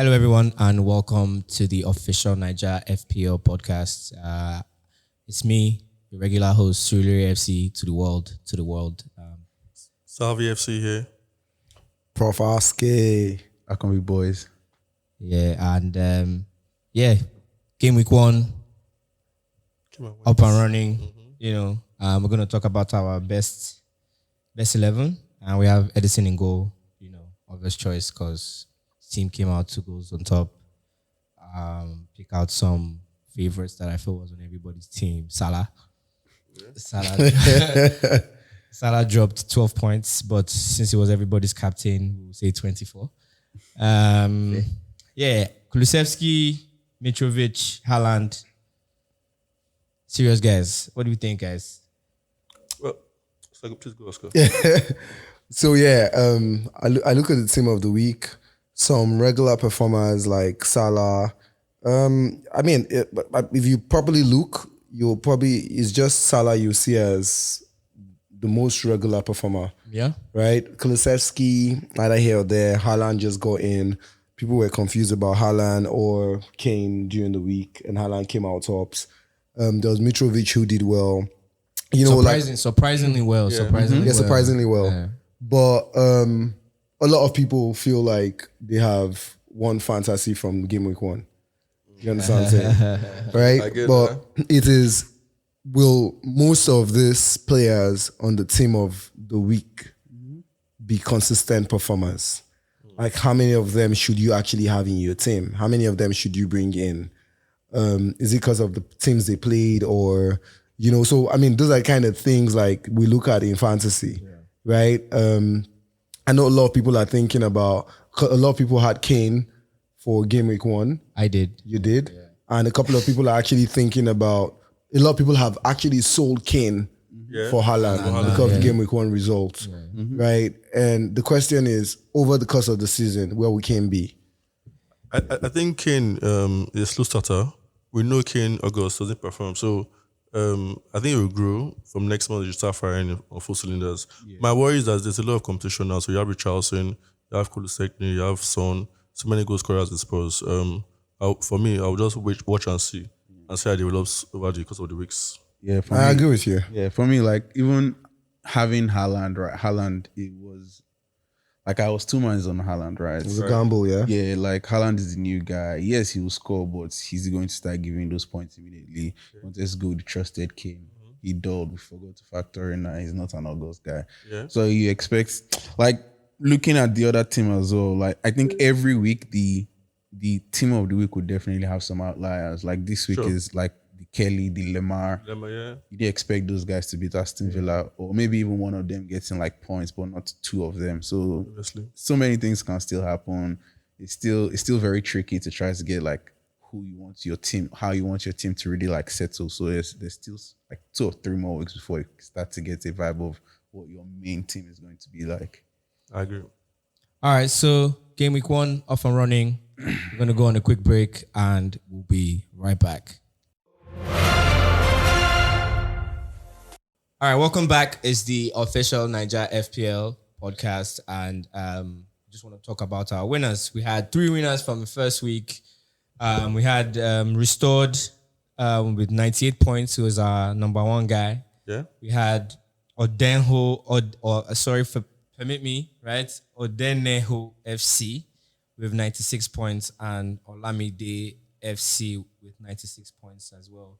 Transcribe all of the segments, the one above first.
Hello, everyone, and welcome to the official Naija FPL podcast. It's me, the regular host, Surulere FC, to the world. Salvy FC here. Prof Oskie. Akanbi boys. Yeah, and game week 1, up and running. We're going to talk about our best 11, and we have Edison in goal, obvious choice because team came out 2 goals on top. Pick out some favorites that I felt was on everybody's team. Salah dropped 12 points, but since he was everybody's captain, we'll say 24. Kulusevski, Mitrovic, Haaland. Serious guys. What do you think, guys? Well, please go, Oscar. So I look at the team of the week. Some regular performers like Salah. If you properly look, it's just Salah you see as the most regular performer. Yeah. Right? Kulusevski, either here or there. Haaland just got in. People were confused about Haaland or Kane during the week, and Haaland came out tops. There was Mitrovic who did well. Surprisingly well. Surprisingly well. Yeah. But a lot of people feel like they have won fantasy from game week 1. You understand what I'm saying? Right? I get But it is, will most of these players on the team of the week be consistent performers? Like, how many of them should you actually have in your team? How many of them should you bring in? Is it because of the teams they played or, those are kind of things like we look at in fantasy, right? I know a lot of people are thinking about, a lot of people had Kane for game week 1. I did. You did? Yeah. And a couple of people are actually thinking about, a lot of people have actually sold Kane for Haaland because of game week 1 results, right? And the question is, over the course of the season, where will Kane be? I think Kane is a slow starter. We know Kane August doesn't perform, so I think it will grow from next month. You start firing on full cylinders. Yeah. My worry is that there's a lot of competition now. So you have Richarlison, you have Kulusevski, you have Son, so many goal scorers at Spurs. For me, I'll just watch and see how it develops over the course of the weeks. Yeah, I agree with you. Yeah, for me, like even having Haaland, right? Haaland, it was like I was 2 months on Haaland, right? It was a gamble, yeah. Yeah, like Haaland is the new guy. Yes, he will score, but he's going to start giving those points immediately. Let's go the trusted Kane. He dulled. We forgot to factor in that he's not an August guy. Yeah. So you expect, like, looking at the other team as well, like I think every week the team of the week would definitely have some outliers. Like this week is like the Kelly, the Lemar. You didn't expect those guys to beat Aston Villa, or maybe even one of them getting like points, but not 2 of them. So so many things can still happen. It's still very tricky to try to get like who you want your team, how you want your team to really like settle. So there's still like 2 or 3 more weeks before you start to get a vibe of what your main team is going to be like. I agree. All right, so game week 1 off and running. We're going to go on a quick break and we'll be right back. All right, welcome back. It's the official Naija FPL podcast, and just want to talk about our winners. We had 3 winners from the first week. We had Restored with 98 points, who was our number 1 guy. Yeah. We had ODENEHO, ODENEHO FC with 96 points, and Olamidey FC with 96 points as well.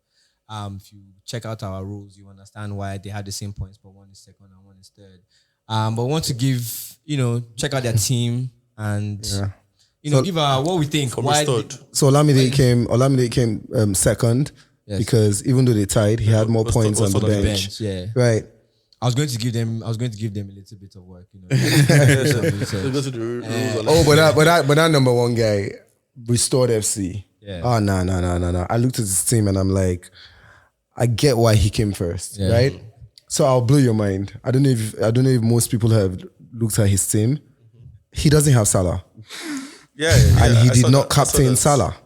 If you check out our rules, you understand why they had the same points, but one is second and one is third. But we want to give, check out their team and, give what we think. Why so Olamidey came second because even though they tied, he had more points on the bench. Yeah. Right. I was going to give them a little bit of work, But that number 1 guy, Restored FC. Yeah. Oh no. I looked at his team and I'm like, I get why he came first, right? So I'll blow your mind. I don't know if most people have looked at his team. He doesn't have Salah. And he did not captain Salah.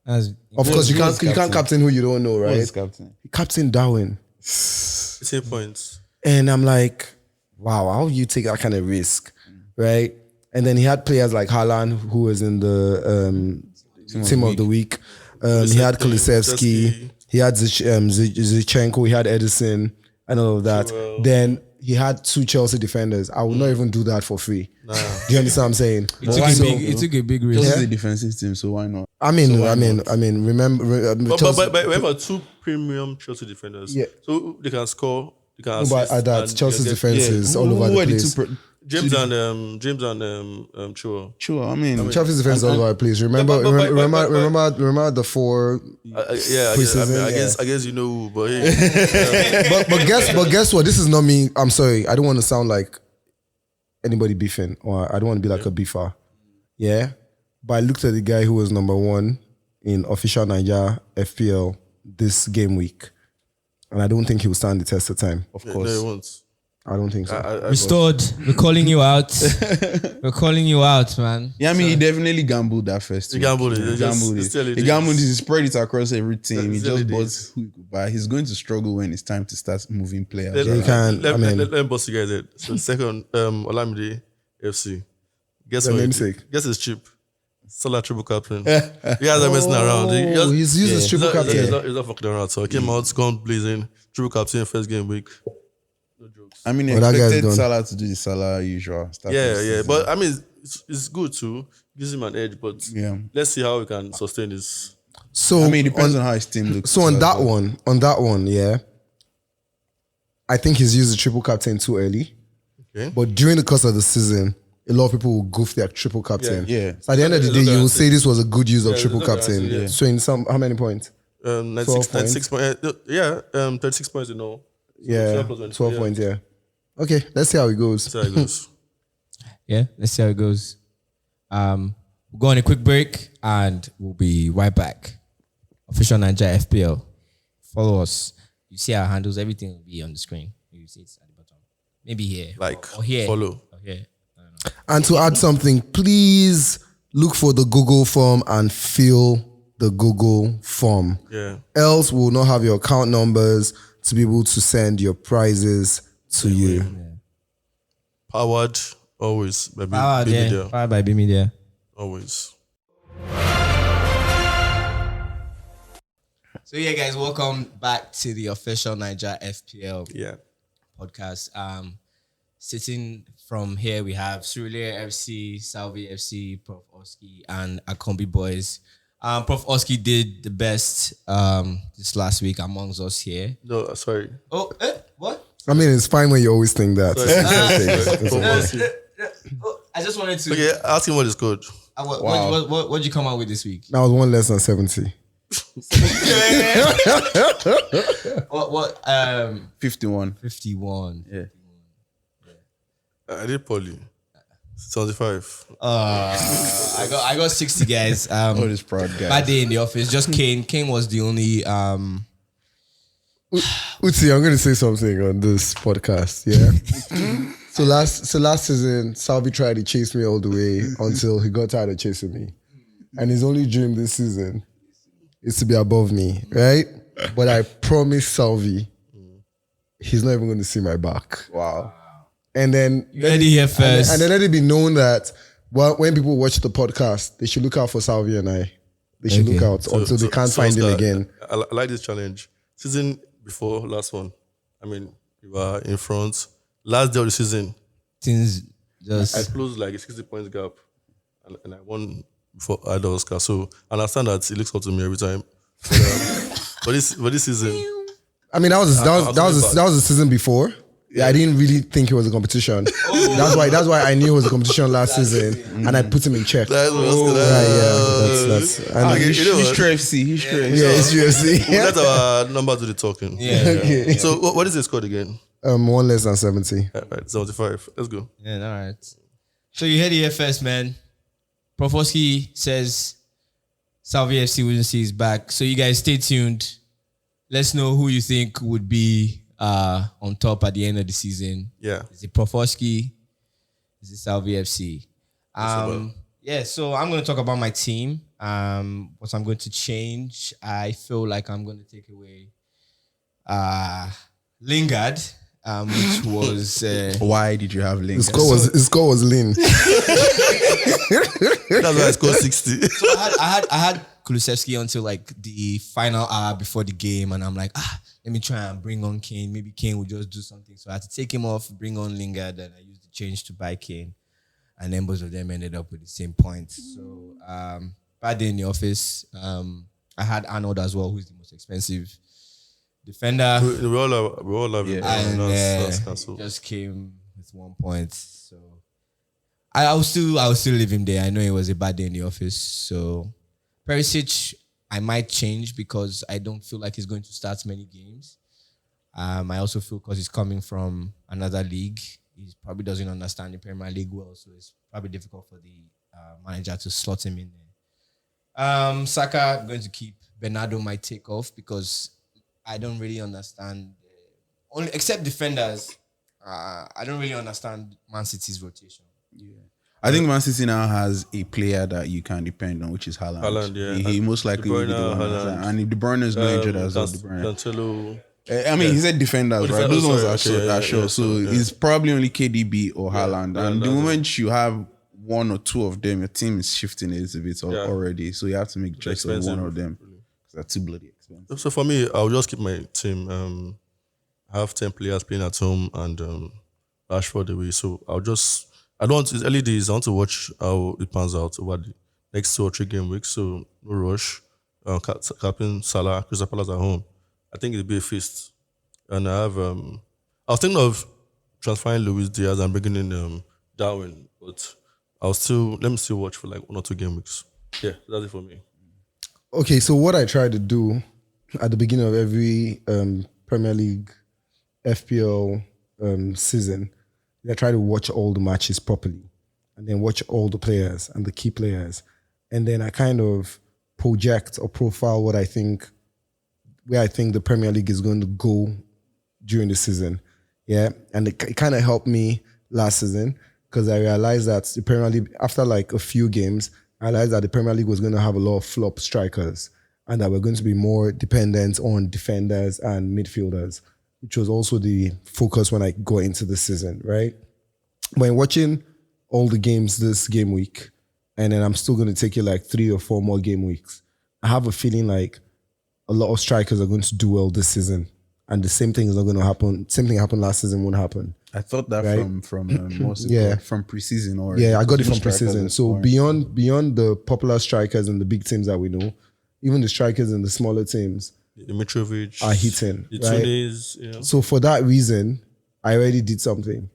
Of course, you can't captain who you don't know, right? Who's captain? He captained Darwin. 8 points. And I'm like, wow, how do you take that kind of risk, right? And then he had players like Haaland, who was in the team of the week. He had Kulusevski. He had Zinchenko. He had Edison and all of that. Then he had 2 Chelsea defenders. I would not even do that for free. Do you understand what I'm saying? It took a big risk. Chelsea is a defensive team, so why not? I mean, remember. But remember 2 premium Chelsea defenders. Yeah. So they can score. They can But assist. at that, and Chelsea's they can defense is all over the place. James and Chua. Sure, I mean, Chelsea's defense is all over the place. Remember the 4 preseason? I guess you know who, but hey. but guess what? This is not me. I'm sorry. I don't want to sound like anybody beefing, or I don't want to be like a beefer. Yeah. But I looked at the guy who was number 1 in official Naija FPL this game week, and I don't think he will stand the test of time. of course. No, he won't. I don't think so. Restored. We're calling you out. We're calling you out, man. Yeah, I mean, he definitely gambled that first. He gambled it. He gambled it. He gambled it. He spread it across every team. He just bought who he could buy. He's going to struggle when it's time to start moving players. Let me boss you guys it. So second, Olamidey FC. Guess what? Guess it's cheap. Salah triple captain. He hasn't messing around. He's used his triple captain. He's not fucking around. So I came out, gone blazing. Triple captain first game week. No jokes. I mean, expected Salah to do the Salah usual stuff. Yeah. But I mean, it's good too. Gives him an edge. But let's see how we can sustain this. So I mean, it depends on how his team looks. So on that one, yeah, I think he's used the triple captain too early. Okay. But during the course of the season, a lot of people will goof their triple captain. Yeah. So at the end of the day, you will say this was a good use of triple captain. So in how many points? 96 points. 36 points in all. Yeah, 12 points, yeah. Okay, let's see how it goes. Yeah, let's see how it goes. We'll go on a quick break and we'll be right back. Official Naija FPL. Follow us. You see our handles, everything will be on the screen. You see it at the bottom. Maybe here. Or here. Follow. Or here. I don't know. And to add something, please look for the Google form and fill the Google form. Yeah. Else we'll not have your account numbers to be able to send your prizes to you. Yeah. Powered always by Powered by B Media. Always. So yeah, guys, welcome back to the official Naija FPL podcast. Sitting from here, we have Surulere FC, Salvy FC, Prof Oskie, and Akanbi boys. Prof Oskie did the best this last week amongst us here. No, sorry. Oh, what? I mean, it's fine when you always think that. I just wanted to. Okay, ask him what is code. What did you come out with this week? That was 1 less than 70. What? 51. 51. Yeah. I did poorly. 75. I got 60 guys. Oh, this proud guy. Bad day in the office. Just Kane. Kane was the only. Uti, I'm going to say something on this podcast. Yeah. So last season, Salvi tried to chase me all the way until he got tired of chasing me, and his only dream this season is to be above me, right? But I promise Salvi, he's not even going to see my back. Wow. And then let it here first. And then let it be known that when people watch the podcast, they should look out for Salvi and I. They should look out until they can't find him again. I like this challenge. Season before last one, I mean, we were in front. Last day of the season, Things just. I closed like a 60 points gap, and I won before I had Oscar. So I understand that it looks out to me every time. But this season, I mean, that was the season before. Yeah, I didn't really think it was a competition. That's why I knew it was a competition last season, and I put him in check. that's He's Surulere FC. He's Surulere FC. Yeah, it's UFC. That's our number to the talking. Yeah. Okay. So what is the score again? 1 less than 70. Right, 75. Let's go. Yeah, all right. So you heard it here first, man. Prof Oskie says Salvy FC wouldn't see his back. So you guys stay tuned. Let's know who you think would be on top at the end of the season. Yeah. Is it Prof Oskie? Is it Salvy FC? Yeah, so I'm going to talk about my team. What I'm going to change. I feel like I'm going to take away Lingard. which was Why did you have Link? His score was lean. That's why I scored 60. so I had Kulusevski until like the final hour before the game, and I'm like, let me try and bring on Kane. Maybe Kane will just do something. So I had to take him off, bring on Lingard, and I used the change to buy Kane. And then both of them ended up with the same points. So bad day in the office. I had Arnold as well, who's the most expensive defender. We all love him. And That's cancelled. just came with 1 point. So I will still leave him there. I know it was a bad day in the office. So Perisic, I might change because I don't feel like he's going to start many games. I also feel because he's coming from another league, he probably doesn't understand the Premier League well, so it's probably difficult for the manager to slot him in there. Saka, I'm going to keep. Bernardo might take off because I don't really understand, except defenders, I don't really understand Man City's rotation. Yeah. I think Man City now has a player that you can depend on, which is Haaland. Haaland, yeah. He most likely will be the one. And if De Bruyne is not injured as well, De Bruyne. Cancelo. I mean, he said defenders, right? Those ones are sure. So it's probably only KDB or Haaland. And the moment you have one or two of them, your team is shifting a little bit already. So you have to make choice of one of them. Because they're too bloody expensive. So for me, I'll just keep my team. I have 10 players playing at home and Rashford away. So it's early days. I want to watch how it pans out over the next 2 or 3 game weeks. So no rush. Captain Salah, Crystal Palace at home. I think it'll be a feast. And I was thinking of transferring Luis Diaz and bringing in Darwin, but let me still watch for like 1 or 2 game weeks. Yeah, that's it for me. Okay, so what I try to do at the beginning of every Premier League FPL season, I try to watch all the matches properly and then watch all the players and the key players. And then I kind of project or profile where I think the Premier League is going to go during the season. Yeah. And it kind of helped me last season because I realized that the Premier League, after like a few games, I realized that the Premier League was going to have a lot of flop strikers and that we're going to be more dependent on defenders and midfielders, which was also the focus when I go into the season, right? When watching all the games this game week, and then I'm still going to take it like 3 or 4 more game weeks, I have a feeling like a lot of strikers are going to do well this season. And the same thing is not going to happen. Same thing happened last season won't happen. I thought that right? from preseason or I got it from preseason. So beyond the popular strikers and the big teams that we know, even the strikers and the smaller teams Mitrovic are hitting. The right? Tunis, yeah. So for that reason, I already did something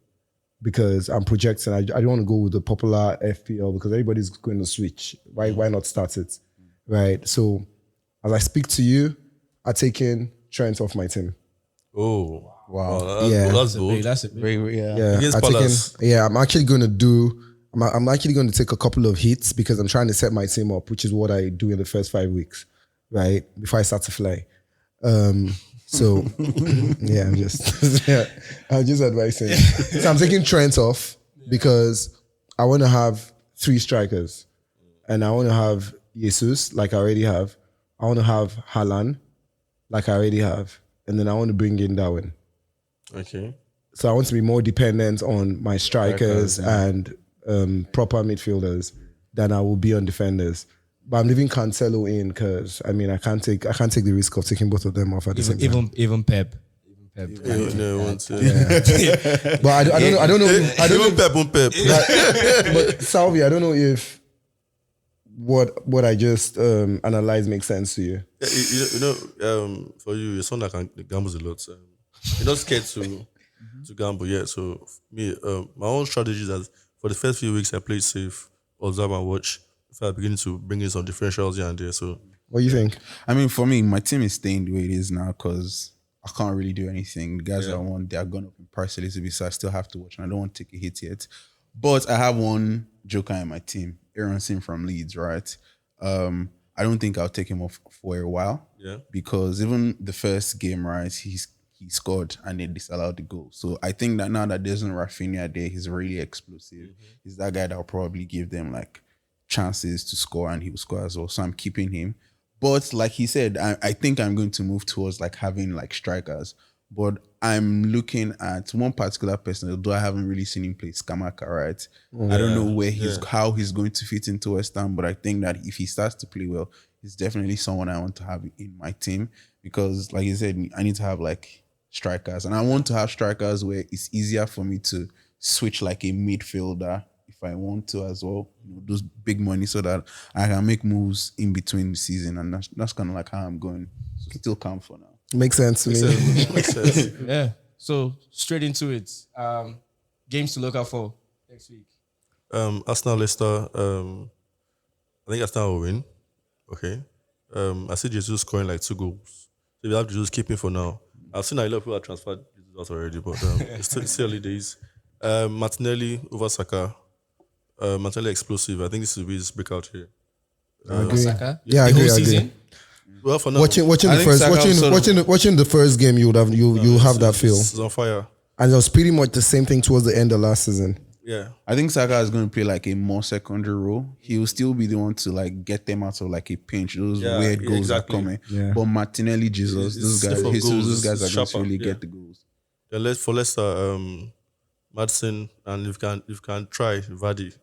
because I'm projecting. I don't want to go with the popular FPL because everybody's going to switch. Why not start it? Right. So as I speak to you, I'm taking Trent off my team. Oh wow! That's bold. That's a big, Yeah, Against Palace. I'm actually going to take a couple of hits because I'm trying to set my team up, which is what I do in the first 5 weeks, right? Before I start to fly. So I'm just advising. So I'm taking Trent off because I want to have 3 strikers, and I want to have Jesus like I already have. I want to have Haaland like I already have, and then I want to bring in Darwin. Okay. So I want to be more dependent on my strikers and proper midfielders than I will be on defenders. But I'm leaving Cancelo in because I can't take the risk of taking both of them off at the same time. Even Pep. But I don't know. Pep. But Salvy, I don't know if what I just analyzed makes sense to you. For you, you're someone that gambles a lot. You're not scared to gamble yet. So me, my own strategy is that for the first few weeks I play safe, observe and watch. Before I begin to bring in some differentials here and there. So what do you think? I mean, for me, my team is staying the way it is now because I can't really do anything. The guys I want, they are going up in price a little bit, so I still have to watch, and I don't want to take a hit yet. But I have one joker in my team, Aronson from Leeds, right? I don't think I'll take him off for a while. Yeah. Because even the first game, right, he scored and they disallowed the goal. So I think that now that there's no Rafinha there, he's really explosive. He's that guy that will probably give them like chances to score, and he will score as well. So I'm keeping him. But like he said, I think I'm going to move towards like having like strikers. But I'm looking at one particular person, although I haven't really seen him play, Skamaka, right? I don't know how he's going to fit into West Ham, but I think that if he starts to play well, he's definitely someone I want to have in my team because, like you said, I need to have like strikers, and I want to have strikers where it's easier for me to switch like a midfielder if I want to as well. Those big money so that I can make moves in between the season, and that's kind of like how I'm going. So still calm for now. Makes sense to me. Makes sense. Yeah. So straight into it. Games to look out for next week. Arsenal, Leicester. I think Arsenal will win. Okay. I see Jesus scoring like 2 goals. So we have to just keep him for now. I've seen a lot of people have transferred Jesus out already, but it's still early days. Martinelli over Saka. Martinelli explosive. I think this will be his breakout here. I agree. Saka? Yeah, I The agree. whole I agree. season? Well, for now, Watching the I think first, Saka watching the first game, you have that feel, it's on fire. and it was pretty much the same thing towards the end of last season. Yeah. I think Saka is going to play like a more secondary role. He will still be the one to like get them out of like a pinch. Those weird goals exactly. are coming. Yeah. But Martinelli, Jesus, those guys, sniff of Jesus, goals those guys is are going to sharper, really yeah. get the goals. Then for Leicester, Madison, and if you can try Vardy.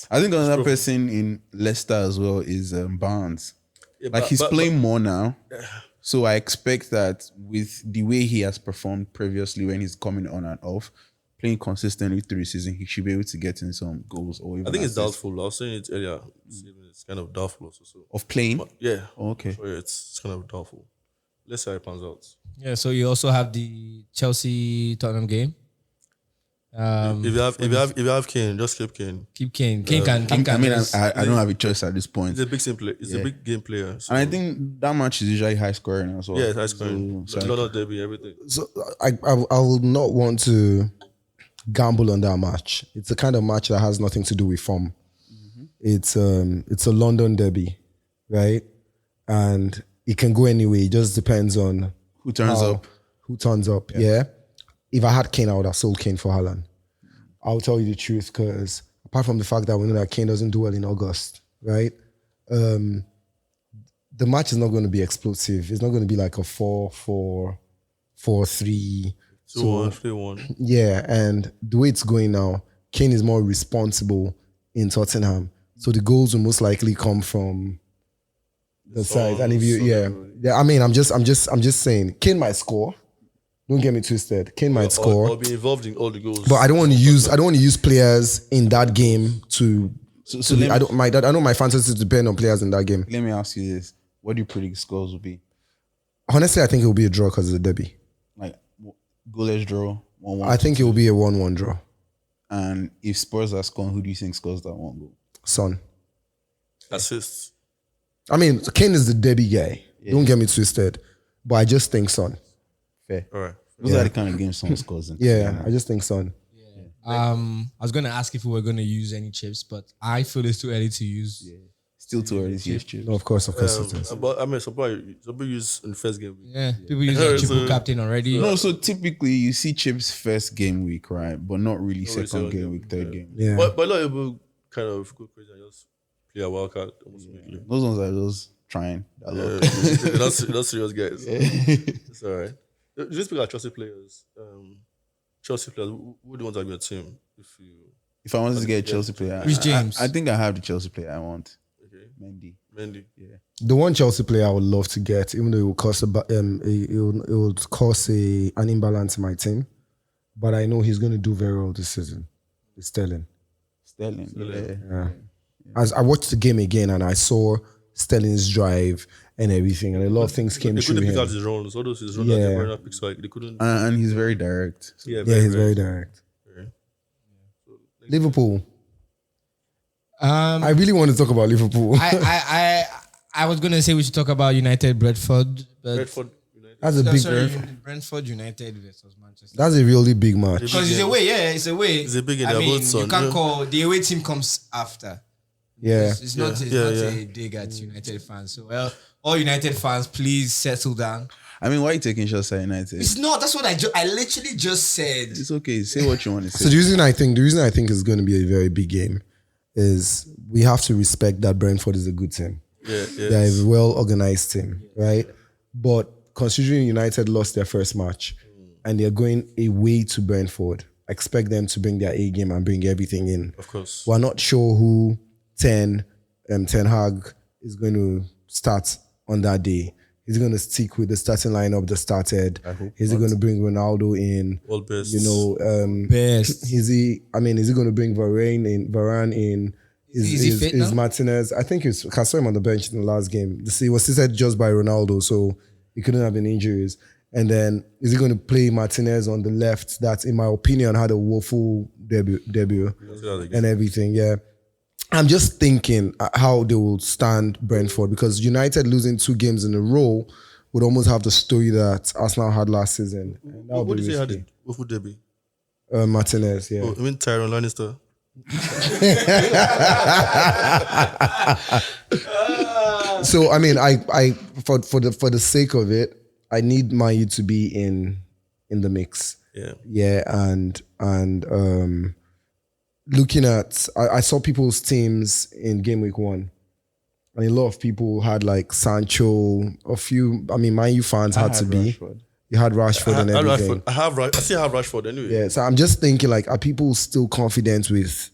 I think another person in Leicester as well is Barnes. Yeah, Like he's playing more now. So I expect that with the way he has performed previously when he's coming on and off, playing consistently through the season, he should be able to get in some goals. Or even I think it's assists. doubtful. I was saying it earlier. It's kind of doubtful also. So. Of playing? But yeah. Oh, okay. So yeah, it's kind of doubtful. Let's see how it pans out. Yeah, so you also have the Chelsea-Tottenham game. If you have Kane, just keep Kane. Keep Kane. Kane can I don't have a choice at this point. He's a big player. He's a big game player. So. And I think that match is usually high scoring as well. Yeah, it's high scoring. So London derby, everything. So I will not want to gamble on that match. It's a kind of match that has nothing to do with form. It's a London derby, right? And it can go anyway. It just depends on who turns up. Who turns up? Yeah. If I had Kane, I would have sold Kane for Haaland. I'll tell you the truth, because apart from the fact that we know that Kane doesn't do well in August, right? The match is not going to be explosive. It's not going to be like a 4-4, 4-3. 2-1, 3-1. Yeah, and the way it's going now, Kane is more responsible in Tottenham. So the goals will most likely come from the side. And if you, I mean, I'm just saying, Kane might score. Don't get me twisted. Kane might score. Or be involved in all the goals. But I don't want to use players in that game to. I know my fantasy depend on players in that game. Let me ask you this: what do you predict scores will be? Honestly, I think it will be a draw because of the derby. Like goalless draw, 1-1. I think it will be a 1-1 draw. And if Spurs are scoring, who do you think scores that 1 goal? Son. Assists. I mean, Kane is the derby guy. Yeah. Don't get me twisted. But I just think Son. Fair. All right. Those are the kind of games someone scores in. Yeah, I just think Son. I was going to ask if we were going to use any chips, but I feel it's too early to use. Yeah. Still too early to use chips. No, of course it is. But I mean, somebody use in the first game. Yeah, people use their triple captain already. No, so typically you see chips first game week, right? But not really second game week, third game. Yeah. But a lot of people kind of go crazy and just play a wild card almost immediately. Those ones are just trying. They're not serious guys. So. It's all right. Just speak about Chelsea players. Chelsea players, who do you want to have your team? If I wanted to get a Chelsea player, Rhys James. I think I have the Chelsea player I want. Okay. Mendy. Yeah. The one Chelsea player I would love to get, even though it will cost it would cause an imbalance in my team, but I know he's going to do very well this season. It's Sterling. Yeah. As I watched the game again and I saw Sterling's drive and everything, and a lot of things came They through couldn't pick him. out his runs. All those his runs that they were not picked, so like they couldn't. And he's very direct. Yeah, he's very direct. Liverpool. I really want to talk about Liverpool. I was gonna say we should talk about United Brentford, but Brentford United. That's a big. Brentford United versus Manchester. That's a really big match. Because it's a way, it's a way. It's a big game. I mean, both you can't call the away team comes after. Yeah, It's not a dig at United fans. So all United fans, please settle down. I mean, why are you taking shots at United? It's not. That's what I literally just said. It's okay. Say what you want to say. So the reason I think is going to be a very big game is we have to respect that Brentford is a good team. Yeah. They're a well organized team, right? But considering United lost their first match and they're going away to Brentford, I expect them to bring their A game and bring everything in. Of course. We're not sure who Ten Hag is going to start on that day. Is he going to stick with the starting lineup that started? Is he going to bring Ronaldo in? All best. You know, Best. is he going to bring Varane in? Is he fit now? Martinez? I think I saw him on the bench in the last game. He was assisted just by Ronaldo, so he couldn't have any injuries. And then is he going to play Martinez on the left? That, in my opinion, had a woeful debut and everything. Yeah. I'm just thinking how they will stand Brentford, because United losing 2 games in a row would almost have the story that Arsenal had last season. What did you say had a woeful debut? Martinez, yeah. Oh, I mean Tyrone Lannister. So I mean, I for the sake of it, I need Man U to be in the mix. Yeah, and looking at, I saw people's teams in game week 1, and a lot of people had like Sancho. A few, I mean, Man U fans had to be. Rashford. You had Rashford and everything. I still have Rashford anyway. Yeah, so I'm just thinking, like, are people still confident with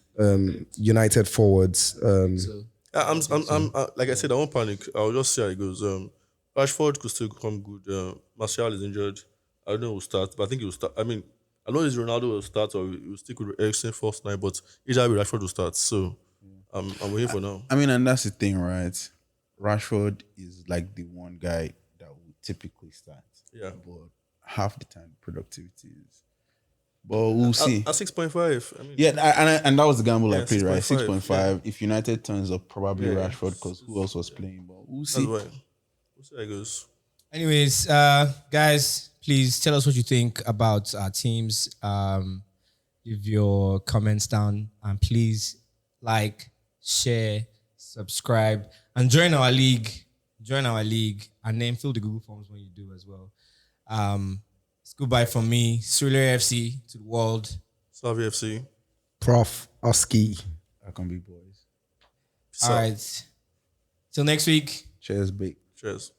United forwards? I'm like I said, I won't panic. I'll just see how it goes. Rashford could still come good. Martial is injured. I don't know who will start, but I think he will start. I mean, I know this Ronaldo will start or he will stick with Eriksen first night, but either way, Rashford will start. So I'm waiting for now. I mean, and that's the thing, right? Rashford is like the one guy that would typically start. Yeah. But half the time, productivity is. But we'll see. At 6.5. I mean, Yeah, and that was the gamble I played, right? 6.5. 6.5. Yeah. If United turns up, probably Rashford, because who else was playing? But we'll see. That's why. We'll see how it goes. Anyways, guys, please tell us what you think about our teams. Leave your comments down, and please like, share, subscribe, and join our league. And then fill the Google Forms when you do as well. It's goodbye from me, Surulere FC, to the world. Salvy FC. Prof Oskie. Akanbi boys. All right. Till next week. Cheers, big. Cheers.